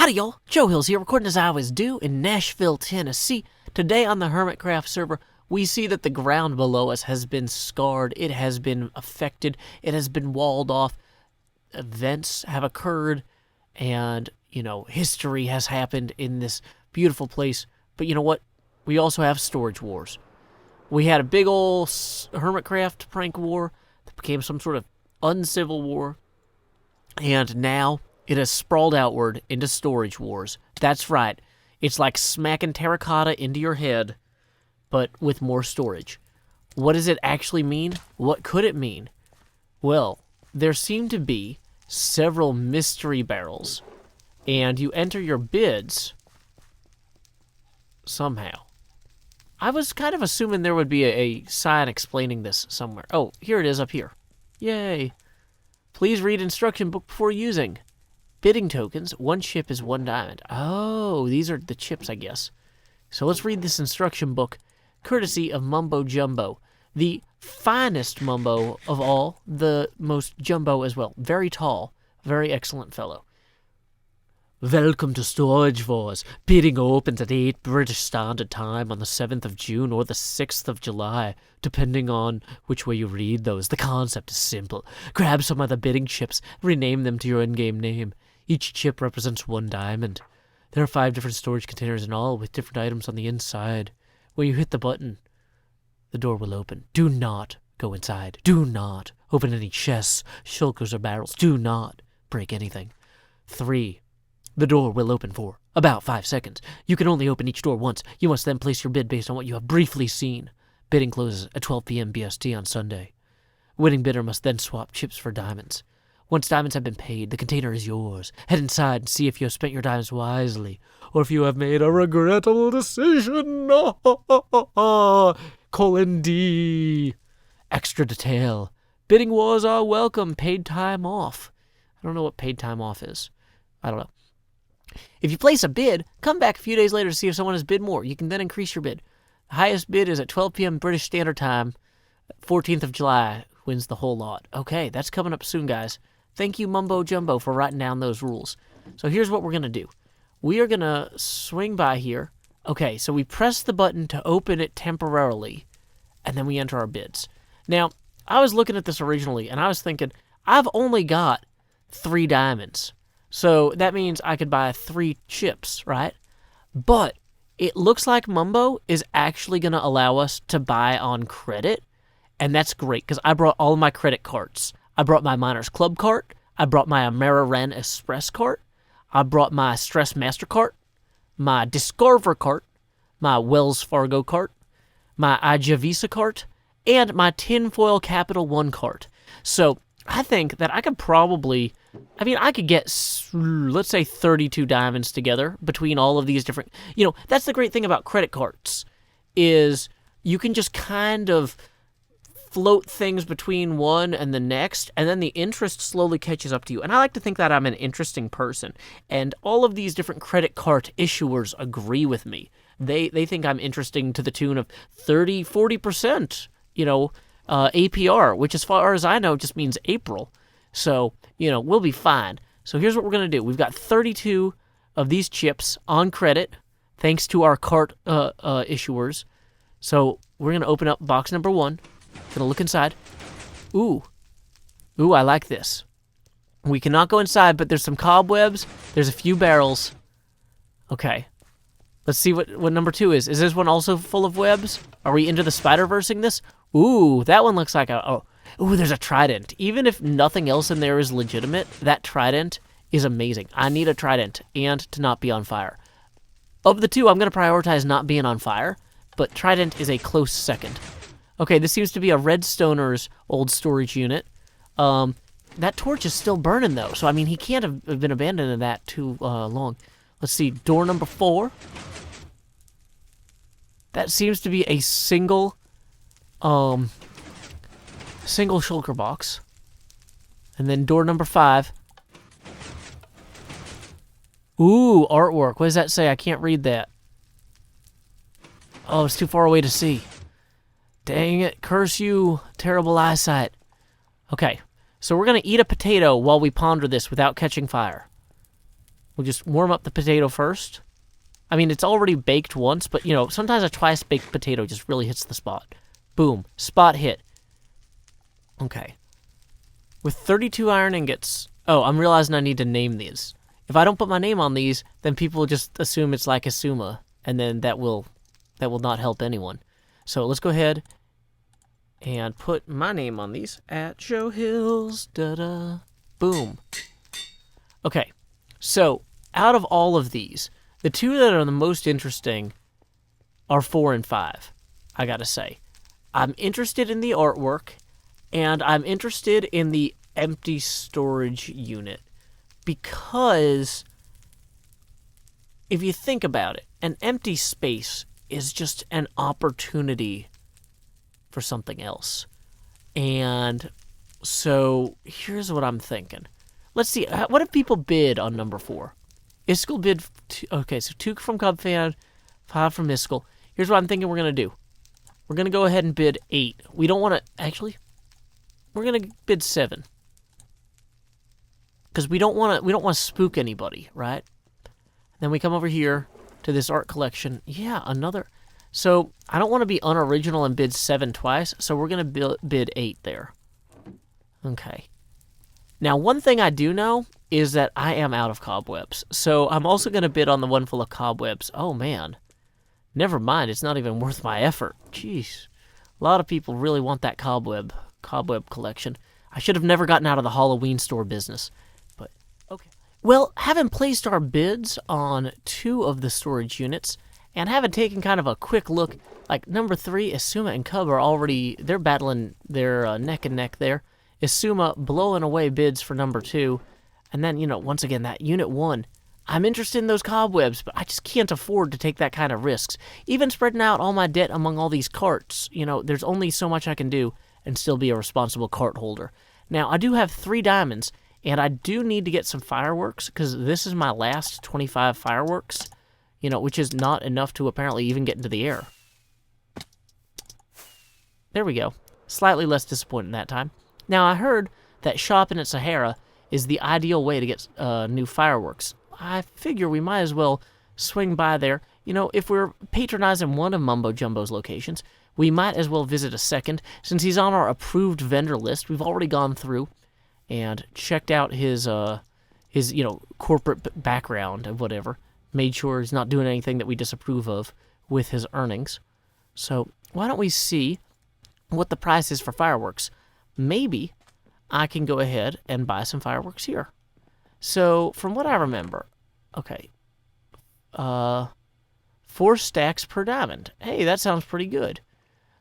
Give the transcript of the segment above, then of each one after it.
Howdy y'all, Joe Hills here, recording as I always do in Nashville, Tennessee. Today on the Hermitcraft server, we see that the ground below us has been scarred, it has been affected, it has been walled off, events have occurred, and, history has happened in this beautiful place. But you know what? We also have storage wars. We had a big ol' Hermitcraft prank war that became some sort of uncivil war, and now it has sprawled outward into storage wars. That's right. It's like smacking terracotta into your head, but with more storage. What does it actually mean? What could it mean? Well, there seem to be several mystery barrels, and you enter your bids somehow. I was kind of assuming there would be a sign explaining this somewhere. Oh, here it is up here. Yay. Please read instruction book before using. Bidding tokens, 1 chip is 1 diamond. Oh, these are the chips, I guess. So let's read this instruction book, courtesy of MumboJumbo, the finest Mumbo of all, the most jumbo as well. Very tall, very excellent fellow. Welcome to Storage Wars. Bidding opens at 8 British Standard Time on the 7th of June or the 6th of July, depending on which way you read those. The concept is simple. Grab some of the bidding chips, rename them to your in-game name. Each chip represents 1 diamond. There are 5 different storage containers in all, with different items on the inside. When you hit the button, the door will open. Do not go inside. Do not open any chests, shulkers, or barrels. Do not break anything. 3. The door will open for about 5 seconds. You can only open each door once. You must then place your bid based on what you have briefly seen. Bidding closes at 12 p.m. BST on Sunday. Winning bidder must then swap chips for diamonds. Once diamonds have been paid, the container is yours. Head inside and see if you have spent your diamonds wisely, or if you have made a regrettable decision. :D. Extra detail. Bidding wars are welcome. Paid time off. I don't know what paid time off is. I don't know. If you place a bid, come back a few days later to see if someone has bid more. You can then increase your bid. The highest bid is at 12 p.m. British Standard Time, 14th of July. Wins the whole lot. Okay, that's coming up soon, guys. Thank you, MumboJumbo, for writing down those rules. So here's what we're going to do. We are going to swing by here. Okay, so we press the button to open it temporarily, and then we enter our bids. Now, I was looking at this originally, and I was thinking, I've only got 3 diamonds. So that means I could buy 3 chips, right? But it looks like Mumbo is actually going to allow us to buy on credit, and that's great, because I brought all of my credit carts. I brought my Miners Club cart. I brought my Ameriren Express cart. I brought my Stress Master cart, my Discover cart, my Wells Fargo cart, my Visa cart, and my Tinfoil Capital One cart. So I think that I could probably, I could get, let's say, 32 diamonds together between all of these different, that's the great thing about credit carts, is you can just kind of float things between one and the next, and then the interest slowly catches up to you. And I like to think that I'm an interesting person, and all of these different credit cart issuers agree with me. They think I'm interesting to the tune of 30-40%, APR, which as far as I know just means April. So, we'll be fine. So here's what we're going to do. We've got 32 of these chips on credit, thanks to our cart issuers. So we're going to open up box number 1. Gonna look inside. Ooh, I like this. We cannot go inside, but there's some cobwebs. There's a few barrels. Okay. Let's see what number 2 is. Is this one also full of webs? Are we into the Spider-Versing this? Ooh, that one looks like ooh, there's a trident. Even if nothing else in there is legitimate, that trident is amazing. I need a trident and to not be on fire. Of the 2, I'm going to prioritize not being on fire, but trident is a close second. Okay, this seems to be a Redstoner's old storage unit. That torch is still burning, though, so, he can't have been abandoned in that too long. Let's see, door number 4. That seems to be a single shulker box. And then door number 5. Ooh, artwork. What does that say? I can't read that. Oh, it's too far away to see. Dang it, curse you, terrible eyesight. Okay, so we're going to eat a potato while we ponder this without catching fire. We'll just warm up the potato first. I mean, it's already baked once, but, you know, sometimes a twice-baked potato just really hits the spot. Boom. Spot hit. Okay. With 32 iron ingots... Oh, I'm realizing I need to name these. If I don't put my name on these, then people will just assume it's like Asuma, and then that will not help anyone. So let's go ahead and put my name on these at Joe Hills. Da-da. Boom. Okay. So, out of all of these, the two that are the most interesting are 4 and 5, I gotta say. I'm interested in the artwork, and I'm interested in the empty storage unit. Because, if you think about it, an empty space is just an opportunity for something else. And so, here's what I'm thinking. Let's see, what if people bid on number 4? Iskall bid, okay, so 2 from Cubfan, 5 from Iskall. Here's what I'm thinking we're going to do. We're going to go ahead and bid 8. We don't want to, actually, we're going to bid 7. Because we don't want to spook anybody, right? Then we come over here to this art collection. Yeah, another. So, I don't want to be unoriginal and bid 7 twice, so we're going to bid 8 there. Okay. Now, one thing I do know is that I am out of cobwebs. So I'm also going to bid on the one full of cobwebs. Oh, man. Never mind. It's not even worth my effort. Jeez. A lot of people really want that cobweb collection. I should have never gotten out of the Halloween store business. But, okay. Well, having placed our bids on 2 of the storage units, and having taken kind of a quick look, like number 3, Asuma and Cub are already, they're battling their neck and neck there. Asuma blowing away bids for number 2. And then, you know, once again, that Unit 1. I'm interested in those cobwebs, but I just can't afford to take that kind of risks. Even spreading out all my debt among all these carts, you know, there's only so much I can do and still be a responsible cart holder. Now, I do have 3 diamonds, and I do need to get some fireworks, because this is my last 25 fireworks, you know, which is not enough to apparently even get into the air. There we go. Slightly less disappointing that time. Now, I heard that shopping at Sahara is the ideal way to get new fireworks. I figure we might as well swing by there. You know, if we're patronizing one of MumboJumbo's locations, we might as well visit a second. Since he's on our approved vendor list, we've already gone through and checked out his you know, corporate background and whatever. Made sure he's not doing anything that we disapprove of with his earnings. So, why don't we see what the price is for fireworks? Maybe I can go ahead and buy some fireworks here. So, from what I remember, okay, 4 stacks per diamond. Hey, that sounds pretty good.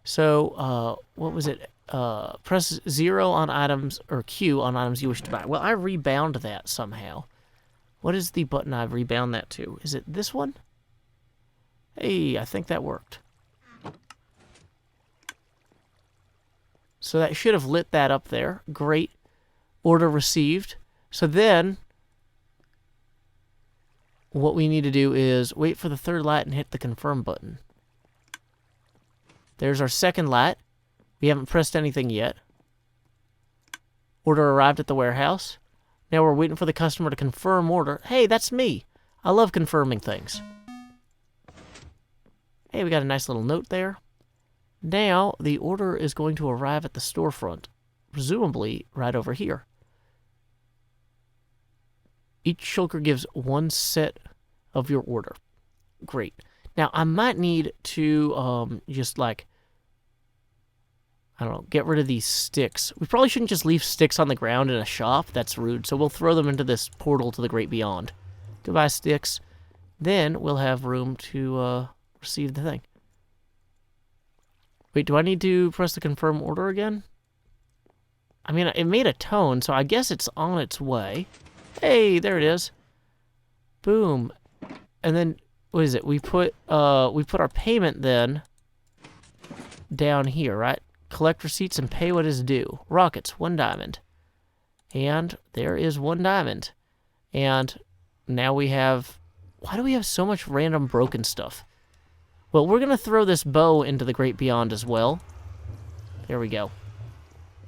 So, what was it? Press 0 on items, or Q on items you wish to buy. Well, I rebound that somehow. What is the button I rebound that to? Is it this one? Hey, I think that worked. So that should have lit that up there. Great. Order received. So then, what we need to do is wait for the 3rd light and hit the confirm button. There's our 2nd light. We haven't pressed anything yet. Order arrived at the warehouse. Now we're waiting for the customer to confirm order. Hey, that's me. I love confirming things. Hey, we got a nice little note there. Now, the order is going to arrive at the storefront, presumably right over here. Each shulker gives 1 set of your order. Great. Now, I might need to just, like, I don't know, get rid of these sticks. We probably shouldn't just leave sticks on the ground in a shop. That's rude. So we'll throw them into this portal to the great beyond. Goodbye, sticks. Then we'll have room to receive the thing. Wait, do I need to press the confirm order again? I mean, it made a tone, so I guess it's on its way. Hey, there it is. Boom. And then, what is it? We put our payment then down here, right? Collect receipts and pay what is due. Rockets, 1 diamond. And there is 1 diamond. And now we have... Why do we have so much random broken stuff? Well, we're going to throw this bow into the great beyond as well. There we go.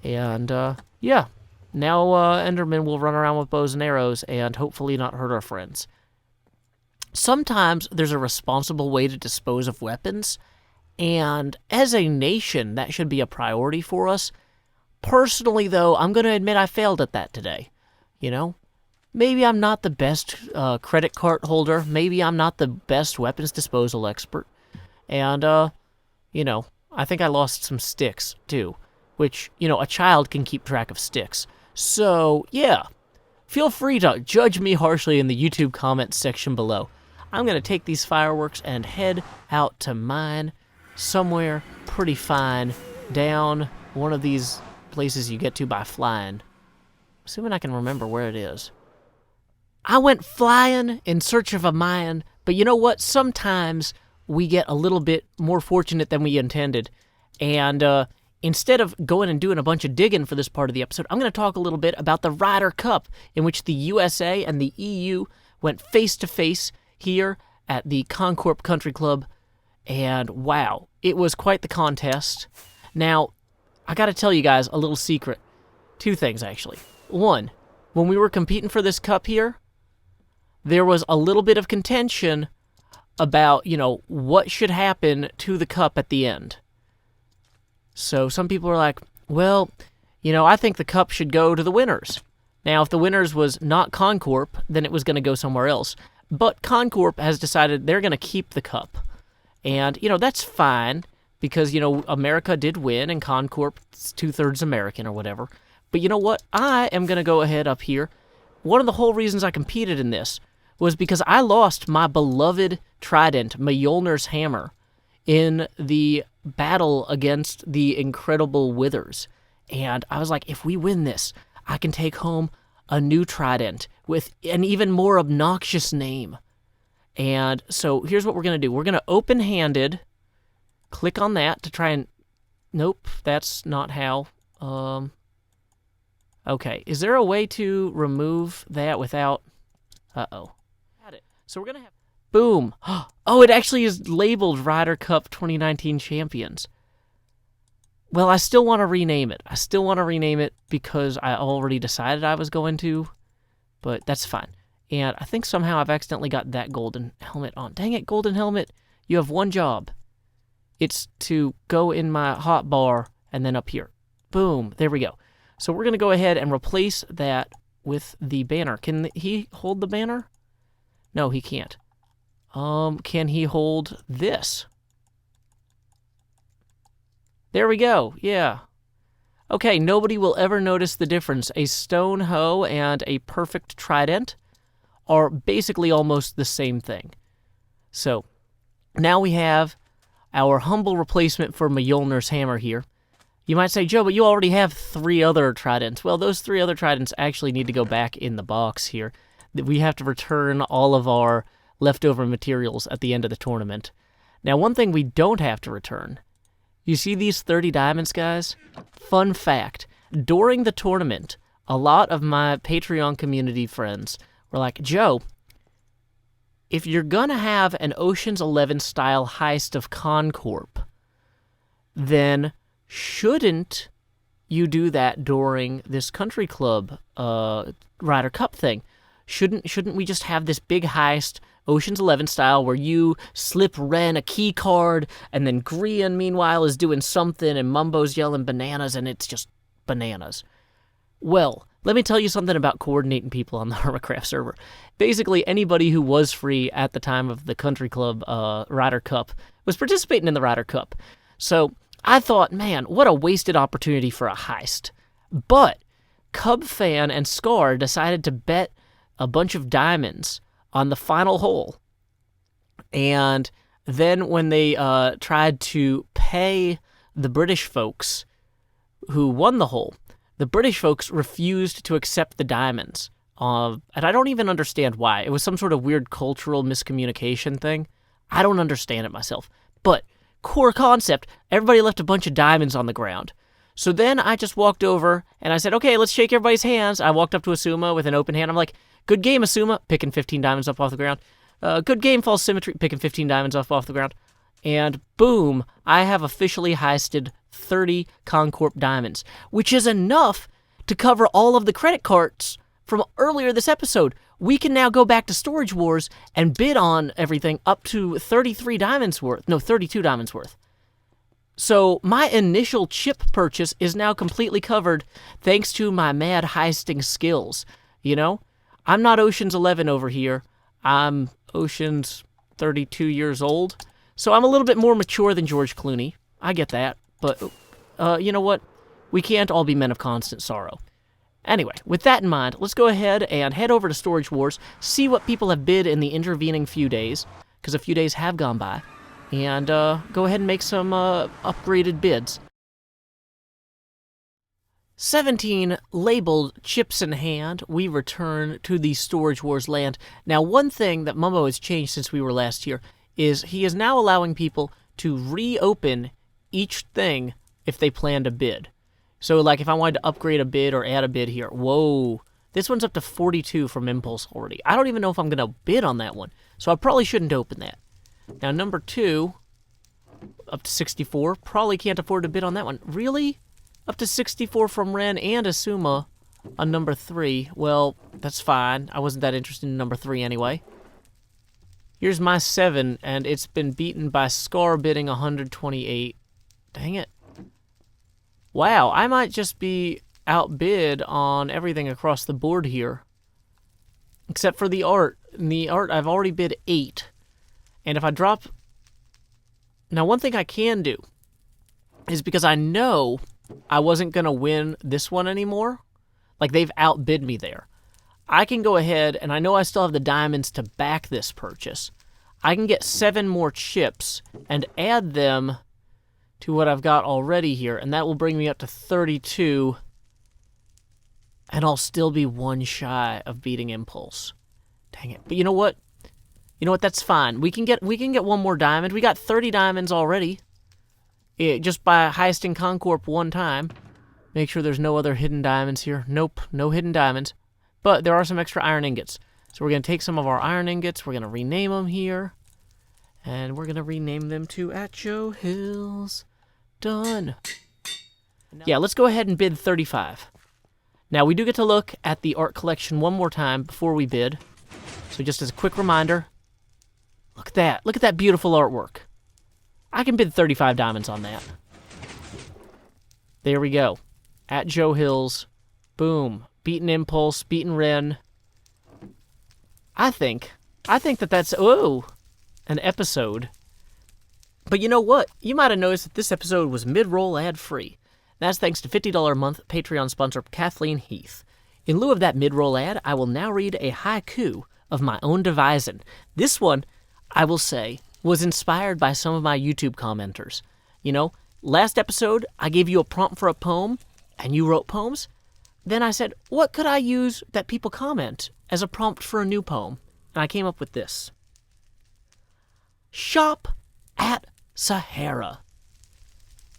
And, yeah. Now Endermen will run around with bows and arrows and hopefully not hurt our friends. Sometimes there's a responsible way to dispose of weapons, and as a nation, that should be a priority for us. Personally, though, I'm going to admit I failed at that today. You know? Maybe I'm not the best credit cart holder. Maybe I'm not the best weapons disposal expert. And, you know, I think I lost some sticks, too. Which, you know, a child can keep track of sticks. So, yeah. Feel free to judge me harshly in the YouTube comments section below. I'm going to take these fireworks and head out to mine somewhere pretty fine down one of these places you get to by flying. Assuming I can remember where it is. I went flying in search of a mine, but you know what? Sometimes we get a little bit more fortunate than we intended. And instead of going and doing a bunch of digging for this part of the episode, I'm going to talk a little bit about the Ryder Cup, in which the USA and the EU went face-to-face here at the ConCorp Country Club. And wow, it was quite the contest. Now, I got to tell you guys a little secret. Two things, actually. One, when we were competing for this cup here, there was a little bit of contention about, you know, what should happen to the cup at the end. So some people were like, well, you know, I think the cup should go to the winners. Now, if the winners was not ConCorp, then it was going to go somewhere else. But ConCorp has decided they're going to keep the cup. And, you know, that's fine because, you know, America did win and ConCorp's 2/3 American or whatever. But you know what? I am going to go ahead up here. One of the whole reasons I competed in this was because I lost my beloved trident, Mjolnir's hammer, in the battle against the incredible Withers. And I was like, if we win this, I can take home a new trident with an even more obnoxious name. And so here's what we're going to do. We're going to open-handed click on that to try and... Nope, that's not how. Okay, is there a way to remove that without... Uh-oh. So we're going to have... Boom. Oh, it actually is labeled Ryder Cup 2019 Champions. Well, I still want to rename it. I still want to rename it because I already decided I was going to, but that's fine. And I think somehow I've accidentally got that golden helmet on. Dang it, golden helmet. You have one job. It's to go in my hotbar and then up here. Boom. There we go. So we're going to go ahead and replace that with the banner. Can he hold the banner? No, he can't. Can he hold this? There we go. Yeah. Okay, nobody will ever notice the difference. A stone hoe and a perfect trident are basically almost the same thing. So, now we have our humble replacement for Mjolnir's hammer here. You might say, Joe, but you already have 3 other tridents. Well, those 3 other tridents actually need to go back in the box here. We have to return all of our leftover materials at the end of the tournament. Now, one thing we don't have to return. You see these 30 diamonds, guys? Fun fact. During the tournament, a lot of my Patreon community friends were like, Joe, if you're going to have an Ocean's 11 style heist of ConCorp, then shouldn't you do that during this country club Ryder Cup thing? Shouldn't we just have this big heist, Ocean's 11 style, where you slip Ren a key card, and then Grian, meanwhile, is doing something, and Mumbo's yelling bananas, and it's just bananas? Well, let me tell you something about coordinating people on the Hermitcraft server. Basically, anybody who was free at the time of the country club Ryder Cup was participating in the Ryder Cup. So I thought, man, what a wasted opportunity for a heist. But Cub Fan and Scar decided to bet a bunch of diamonds on the final hole. And then when they tried to pay the British folks who won the hole, the British folks refused to accept the diamonds. And I don't even understand why. It was some sort of weird cultural miscommunication thing. I don't understand it myself. But core concept, everybody left a bunch of diamonds on the ground. So then I just walked over and I said, okay, let's shake everybody's hands. I walked up to Asuma with an open hand. I'm like, good game, Asuma, picking 15 diamonds up off the ground. Good game, False Symmetry, picking 15 diamonds off the ground. And boom, I have officially heisted 30 ConCorp diamonds, which is enough to cover all of the credit carts from earlier this episode. We can now go back to Storage Wars and bid on everything up to 32 diamonds worth. So my initial chip purchase is now completely covered thanks to my mad heisting skills. You know, I'm not Ocean's 11 over here. I'm Ocean's 32 years old. So I'm a little bit more mature than George Clooney. I get that. But you know what? We can't all be men of constant sorrow. Anyway, with that in mind, let's go ahead and head over to Storage Wars, see what people have bid in the intervening few days, because a few days have gone by, and go ahead and make some upgraded bids. 17 labeled chips in hand, we return to the Storage Wars land. Now, one thing that Mumbo has changed since we were last here is he is now allowing people to reopen each thing if they plan to bid. So, like, if I wanted to upgrade a bid or add a bid here, whoa, this one's up to 42 from Impulse already. I don't even know if I'm going to bid on that one, so I probably shouldn't open that. Now, number 2, up to 64, probably can't afford to bid on that one. Really? Up to 64 from Ren and Asuma on number 3. Well, that's fine. I wasn't that interested in number 3 anyway. Here's my 7, and it's been beaten by Scar bidding 128. Dang it. Wow, I might just be outbid on everything across the board here. Except for the art. In the art, I've already bid 8. And if I drop... Now, one thing I can do is because I know I wasn't going to win this one anymore. Like, they've outbid me there. I can go ahead, and I know I still have the diamonds to back this purchase. I can get 7 more chips and add them to what I've got already here, and that will bring me up to 32, and I'll still be 1 shy of beating Impulse. Dang it. But you know what? You know what? That's fine. We can get 1 more diamond. We got 30 diamonds already. Just by heisting ConCorp 1 time. Make sure there's no other hidden diamonds here. Nope, no hidden diamonds. But there are some extra iron ingots. So we're going to take some of our iron ingots. We're going to rename them here. And we're going to rename them to at Joe Hills. Done. Yeah, let's go ahead and bid 35. Now, we do get to look at the art collection one more time before we bid. So just as a quick reminder, look at that. Look at that beautiful artwork. I can bid 35 diamonds on that. There we go. At Joe Hills. Boom. Beaten Impulse, beaten Ren. I think that that's, an episode. But you know what? You might have noticed that this episode was mid-roll ad-free. That's thanks to $50 a month Patreon sponsor Kathleen Heath. In lieu of that mid-roll ad, I will now read a haiku of my own devising. This one, I will say, was inspired by some of my YouTube commenters. You know, last episode, I gave you a prompt for a poem, and you wrote poems. Then I said, what could I use that people comment as a prompt for a new poem? And I came up with this. Shop at Sahara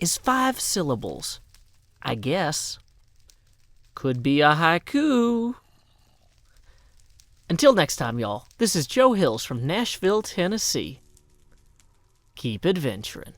is 5 syllables. I guess. Could be a haiku. Until next time, y'all, this is Joe Hills from Nashville, Tennessee. Keep adventuring.